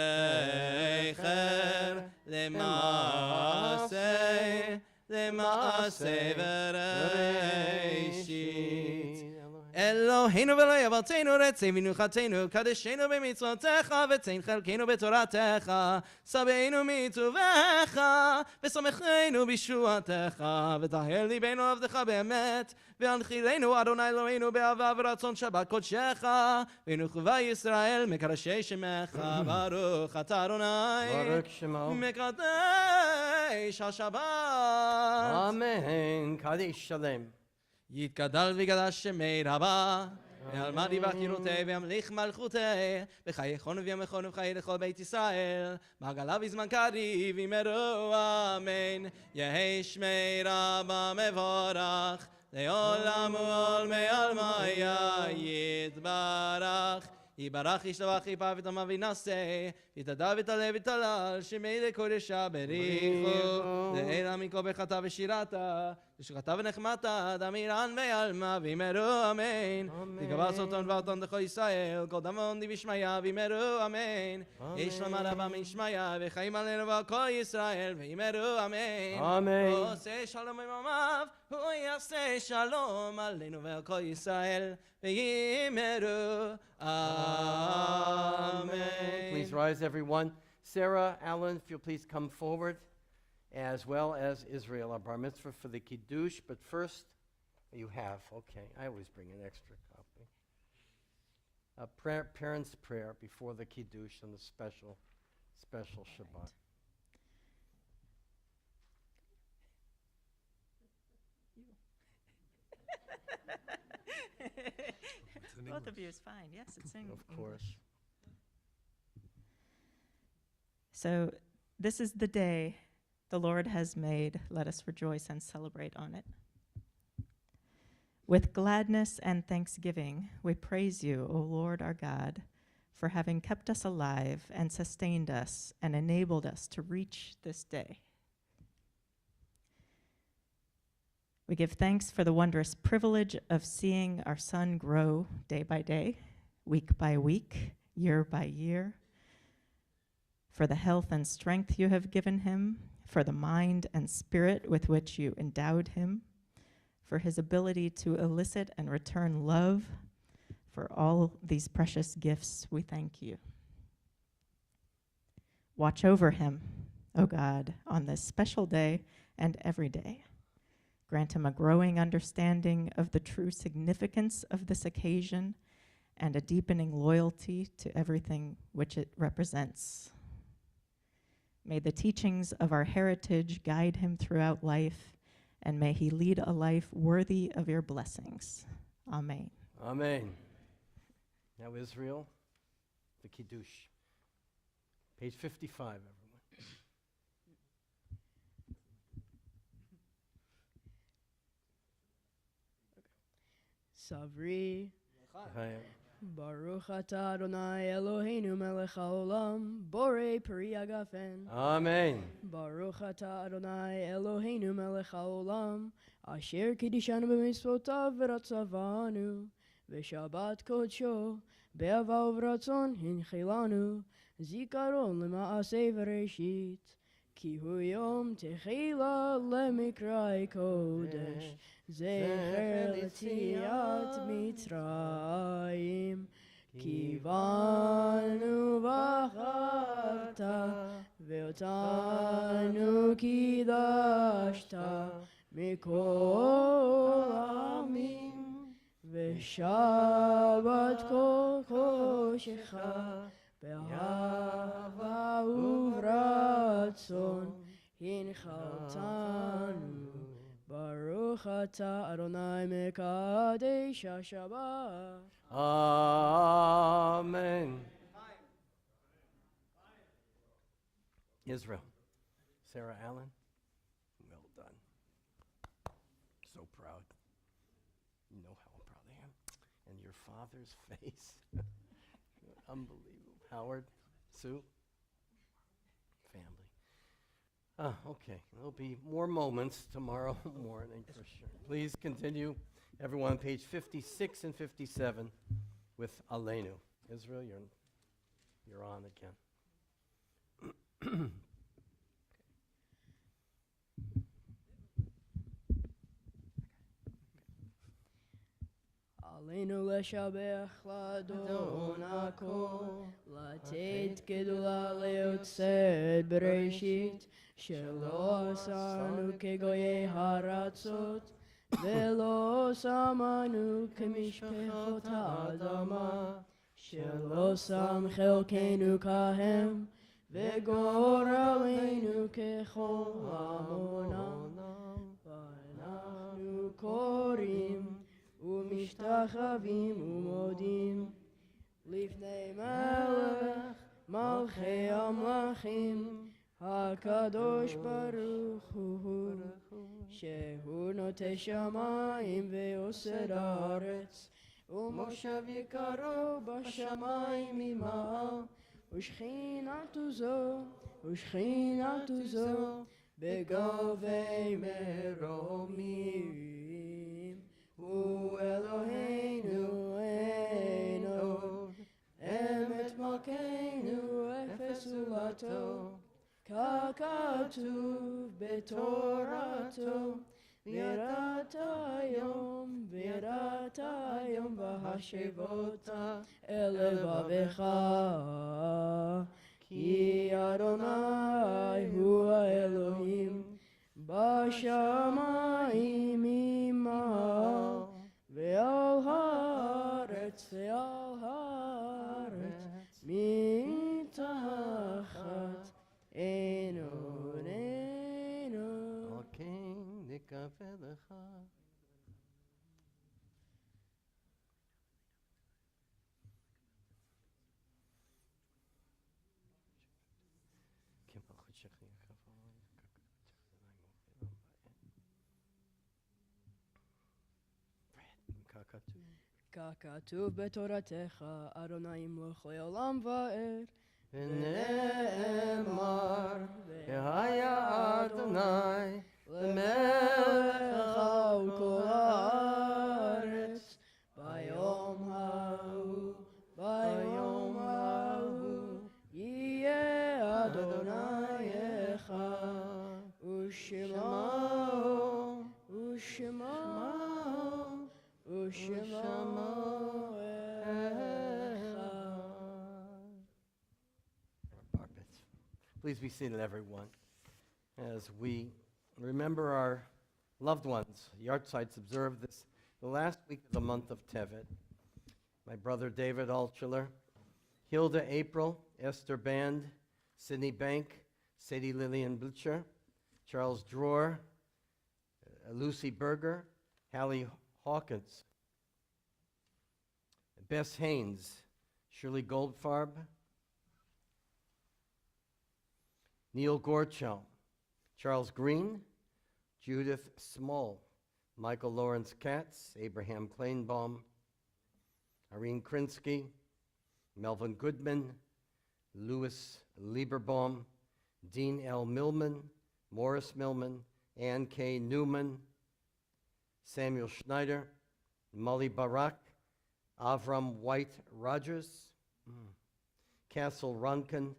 למעשה וראשית. אלוהינו ואלוהי אבותינו, רצי מנוחתנו, קדשנו במצוותיך, ותן חלקנו בתורתך, שבענו מטובך, ושמחנו בישועתך, וטהר ליבנו עבדך באמת, והנחילנו אדוני אלוהינו באהבה ורצון שבת קודשך, ונוחבה ישראל מקדשי שמך, ברוך אתה אדוני, ברוך שמו. מקדש השבת. אמן. קדיש שלם. יתגדל ויגדש שמי רבה, ועלמד יברך קירותי וימליך מלכותי, וחייכון וימכון וחיי לכל בית ישראל, מעגלה בזמן קריב ימרו אמן. יהי שמי רבה מבורך, לעולם ועולמי עלמיה יתברך. יברך ישתבח יפר ותמה וינשא, יתהדר ותעלה ותהלל, שמי לקודשה בריחו, לעילה מכל ברכתה ושירתה, ושכתה ונחמתה, דמירן ועלמה, וימרו אמן. תגבר סרטון ואותון לכל ישראל, כל דמון די בשמיה, וימרו אמן. יש לומר רבה משמיה, וחיים עלינו ועל כל ישראל, וימרו אמן. אמן. הוא עושה שלום במעמיו, הוא יעשה שלום עלינו ועל כל ישראל, וימרו amen. Please rise, everyone. Sarah, Alan, if you'll please come forward, as well as Israel, our bar mitzvah for the kiddush. But first, you have, okay, I always bring an extra copy. A prayer, parents' prayer before the kiddush and the special Shabbat. Both of you is fine. Yes, it's in Of course. So this is the day the Lord has made. Let us rejoice and celebrate on it. With gladness and thanksgiving, we praise you, O Lord our God, for having kept us alive and sustained us and enabled us to reach this day. We give thanks for the wondrous privilege of seeing our son grow day by day, week by week, year by year, for the health and strength you have given him, for the mind and spirit with which you endowed him, for his ability to elicit and return love. For all these precious gifts, we thank you. Watch over him, O God, on this special day and every day. Grant him a growing understanding of the true significance of this occasion and a deepening loyalty to everything which it represents. May the teachings of our heritage guide him throughout life, and may he lead a life worthy of your blessings. Amen. Amen. Now Israel, the kiddush. Page 55, everyone. Savri, Hi. Baruch atah Adonai Eloheinu melech haolam, borei peri agafen. Amen. Baruch atah Adonai Eloheinu melech haolam, asher kiddishanu b'mitzvotav v'ratzavanu, v'shabbat kodsho, be'ava uvratzon hinchilanu, zikaron lema'aseh v'reshit, ki hu yom techila lemikrai kodesh, זכר ליציאת מצרים, בנו בחרת, ואותנו קידשת מכל העמים, ושבת כל חושך, באהבה וברצון, הנחלתנו. ברוך אתה אדוני מקדש השבת. Amen. Israel. Sarah Allen, well done. So proud. You know how proud I am. And your father's face. Unbelievable. Howard, Sue, family. Okay. There'll be more moments tomorrow morning for sure. Please continue. Everyone on page 56 and 57 with Aleinu. Israel, you're on again. עלינו לשבח לאדון הכל, לתת גדולה ליוצאת בראשית, שלא עשנו כגויי הארצות, ולא שמנו כמשפחות האדמה, שלא שם חלקנו כהם, וגורלנו ככל המונם. ואנחנו קוראים ומשתחווים ומודים לפני מלך מלכי המלכים, הקדוש ברוך הוא, שהוא נוטה שמיים ועושה הארץ, ומושב יקרו בשמיים ממעל, ושכינתו זו בגבי מרומים. הוא אלוהינו אין עוד, אמת מלכנו אפס זולתו, ככתוב בתורתו, ויראת היום והשבות אל לבבך, כי אדוני הוא האלוהים בשמיים ממעל, ועל הארץ מתחת אין עוד. אוקיי, נקווה לך. ככתוב בתורתך, אדוני ימלוך לעולם ועד. ונאמר, והיה אדוני למלך על כל הארץ, ביום ההוא יהיה אדוני אחד, ושמו Please be seated, everyone, as we remember our loved ones. Yartzites observed this the last week of the month of Tevet. My brother David Altshuler, Hilda April, Esther Band, Sydney Bank, Sadie Lillian Butcher, Charles Dror, Lucy Berger, Hallie Hawkins, Bess Haynes, Shirley Goldfarb, Neil Gorchow, Charles Green, Judith Small, Michael Lawrence Katz, Abraham Kleinbaum, Irene Krinsky, Melvin Goodman, Louis Lieberbaum, Dean L. Millman, Morris Millman, Ann K. Newman, Samuel Schneider, Molly Barak, Avram White Rogers, Castle Runkin,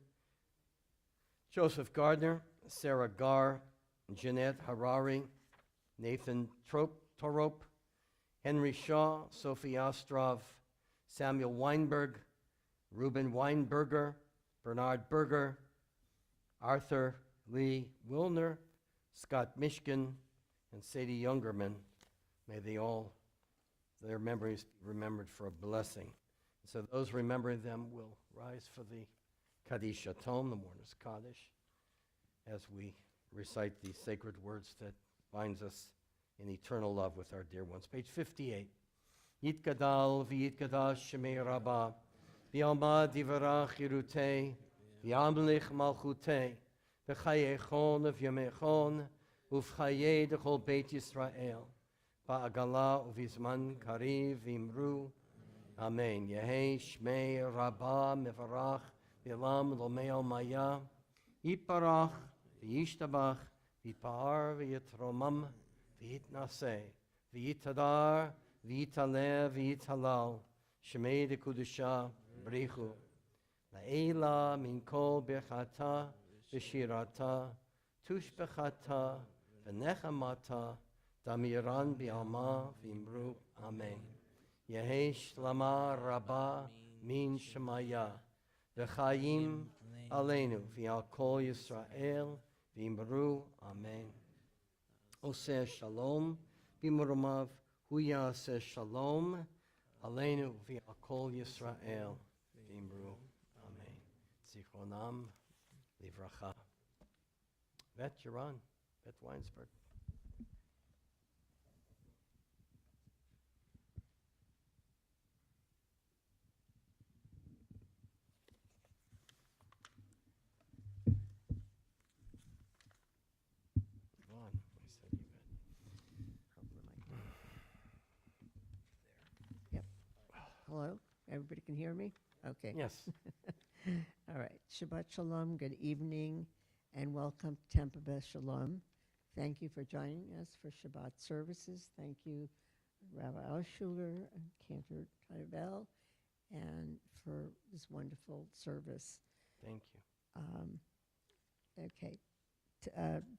Joseph Gardner, Sarah Garr, Jeanette Harari, Nathan Torop, Henry Shaw, Sophie Ostrov, Samuel Weinberg, Ruben Weinberger, Bernard Berger, Arthur Lee Wilner, Scott Mishkin, and Sadie Youngerman. May they all, their memories be remembered for a blessing. So those remembering them will rise for the Kaddish Atom, the mourner's Kaddish, as we recite the sacred words that binds us in eternal love with our dear ones. Page 58. Yitgadal v'yitgadash shemei Rabbah, v'yamad yivarach yirutei, v'yamlich malchutei, v'chayechon v'yamechon, uv'chayei dechol Beit Yisrael, ba'agala uv'izman kariv v'imru, Amen. Yehei shmei Rabbah mevarach v'elam lomei maya, yiparach v'yishtabach v'yipar v'yitromam v'yitnaseh v'yitadar v'yitaleh v'yitalal shmei dekudusha brichu la'ela min kol birchata v'shirata tushbechata v'nechamata damiran bi'alma v'imru. Amen. Yehei shlama rabba min shemaya v'chayim aleinu v'al kol Yisrael v'imru. Amen. Oseh shalom v'murumav hu yaseh shalom aleinu v'al kol Yisrael v'imru. Amen. Zichronam livracha. Beth, you're on. Beth Weinsberg. Hello? Everybody can hear me? Okay. Yes. All right. Shabbat Shalom. Good evening and welcome to Temple Beth Sholom. Thank you for joining us for Shabbat services. Thank you, Rabbi Alshuler and Cantor Tyrell, and for this wonderful service. Thank you. Okay.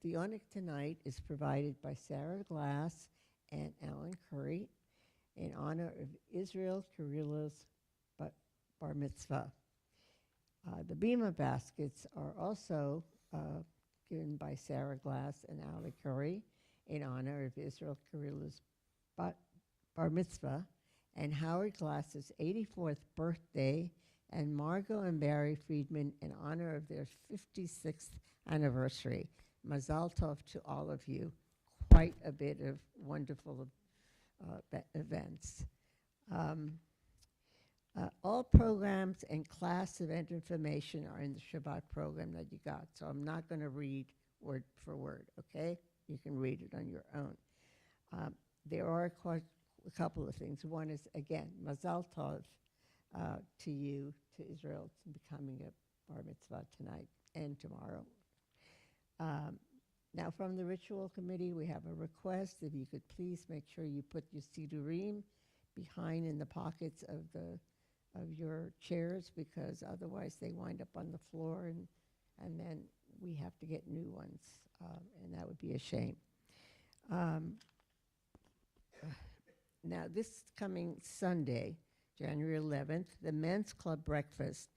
The onyx tonight is provided by Sarah Glass and Alan Curry in honor of Israel Carrillo's bar mitzvah. The bima baskets are also given by Sarah Glass and Ali Curry in honor of Israel Carrillo's bar mitzvah and Howard Glass's 84th birthday, and Margot and Barry Friedman in honor of their 56th anniversary. Mazal tov to all of you. Quite a bit of wonderful events. All programs and class event information are in the Shabbat program that you got, so I'm not going to read word for word, okay? You can read it on your own. There are a couple of things. One is, again, Mazal Tov to you, to Israel, to becoming a bar mitzvah tonight and tomorrow. Now, from the ritual committee, we have a request. If you could please make sure you put your sidurim behind in the pockets of your chairs, because otherwise they wind up on the floor, and then we have to get new ones, and that would be a shame. Now, this coming Sunday, January 11th, the Men's Club Breakfast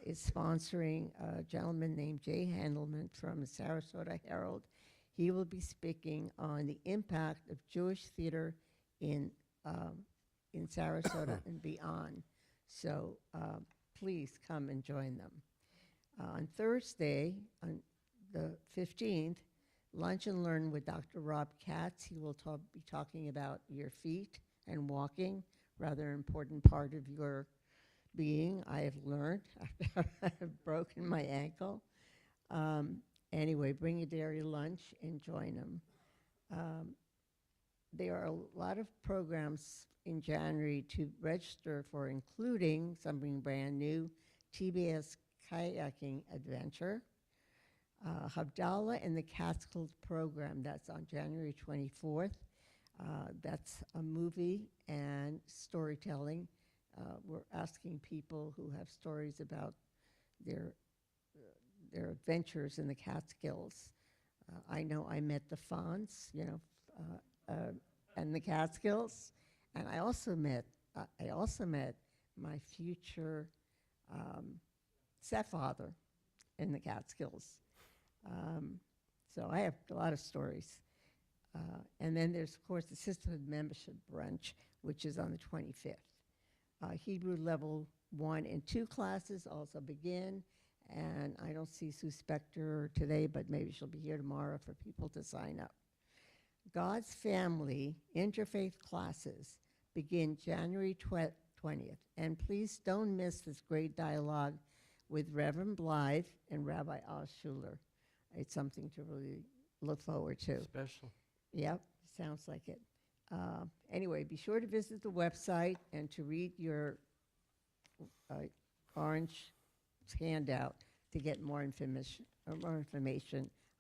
is sponsoring a gentleman named Jay Handelman from the Sarasota Herald. He will be speaking on the impact of Jewish theater in Sarasota and beyond. So please come and join them. On Thursday, on the 15th, Lunch and Learn with Dr. Rob Katz. He will be talking about your feet and walking, rather important part of your being, I have learned. I have broken my ankle. Anyway, bring your dairy lunch and join them. There are a lot of programs in January to register for, including something brand new, TBS Kayaking Adventure, Havdalah and the Catskills program, that's on January 24th. That's a movie and storytelling. We're asking people who have stories about their adventures in the Catskills. I know I met the Fonz, and the Catskills, and I also met my future stepfather in the Catskills. So I have a lot of stories. And then there's, of course, the Sisterhood Membership Brunch, which is on the 25th. Hebrew Level 1 and 2 classes also begin. And I don't see Sue Spector today, but maybe she'll be here tomorrow for people to sign up. God's Family Interfaith classes begin January 20th. And please don't miss this great dialogue with Reverend Blythe and Rabbi Schuler. It's something to really look forward to. Special. Yep, sounds like it. Anyway, be sure to visit the website and to read your orange handout to get more information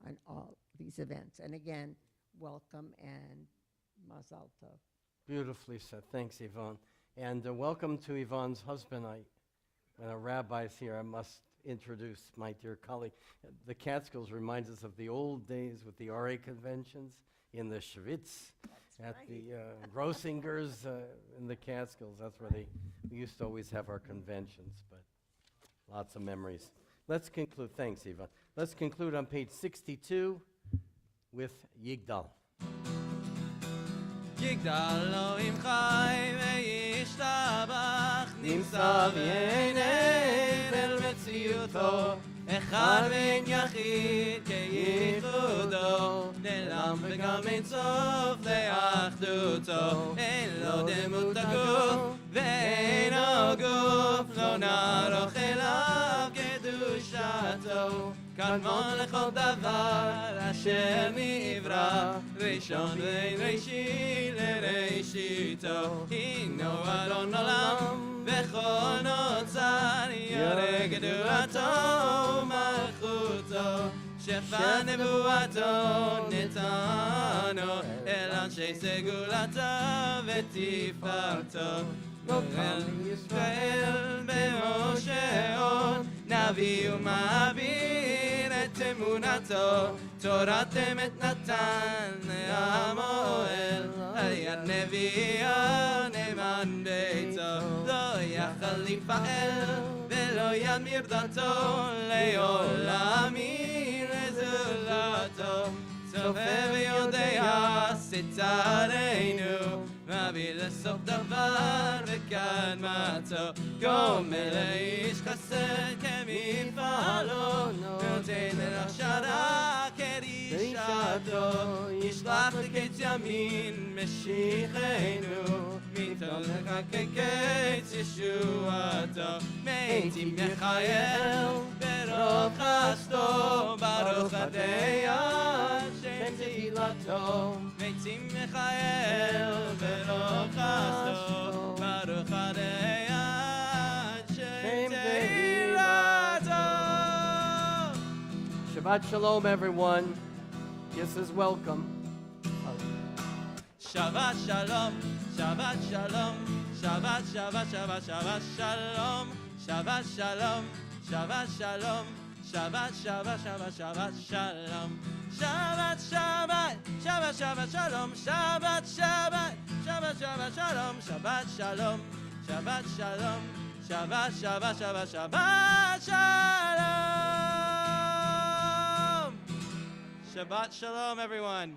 on all these events. And again, welcome and Mazal Tov. Beautifully said. Thanks, Yvonne. And welcome to Yvonne's husband. When a rabbi's here, I must introduce my dear colleague. The Catskills reminds us of the old days with the RA conventions in the Schwitz, at the Grossinger's in the Catskills. That's where we used to always have our conventions, but lots of memories. Let's conclude. Thanks, Yvonne. Let's conclude on page 62 with Yigdal. יגדל לו עם חי וישתבח נמצא בעיניו אל מציאותו אחד בן יחיד כייחודו נעלם וגם אין סוף לאחדותו אין לו דמות הגוף ואין הגוף לא נערוך אליו קדושתו קדמון לכל דבר אשר נברא ראשון בין ראשית לראשיתו הינו אדון עולם וכל נוצר ירא גדולתו ומלכותו שפע נבואתו נתנו אל אנשי סגולתו ותפארתו גואל ישראל בהושעו נביא ומעביר את אמונתו תורת אמת נתן המועל על יד נביאו נאמן ביתו לא יכל לפעל ולא ימיר דתו לעולמי לזולתו צופה ויודע סיצרנו מביא לסוף דבר וקדמתו גומל לאיש חסד כמפעלו נותן להכשרה כרישתו ישלח לקץ ימין משיחנו מתון לך כקץ ישועתו מתים יחייל ברוב חסדו ברוך הדיין שם תהילתו מתים יחייל ברוב חסדו ברוך הדיין שם תהילתו. Shabbat Shalom, everyone. Yes is welcome. Shabbat Shalom, Shabbat Shalom, Shabbat Shabbat Shabbat Shabbat Shalom, Shabbat Shalom, Shabbat Shalom, Shabbat Shabbat Shabbat Shabbat Shalom, Shabbat Shabbat Shabbat Shabbat Shalom, Shabbat Shabbat Shabbat Shabbat Shalom, Shabbat Shalom, Shabbat Shalom, Shabbat Shabbat Shabbat Shabbat Shalom. Shabbat Shalom, everyone.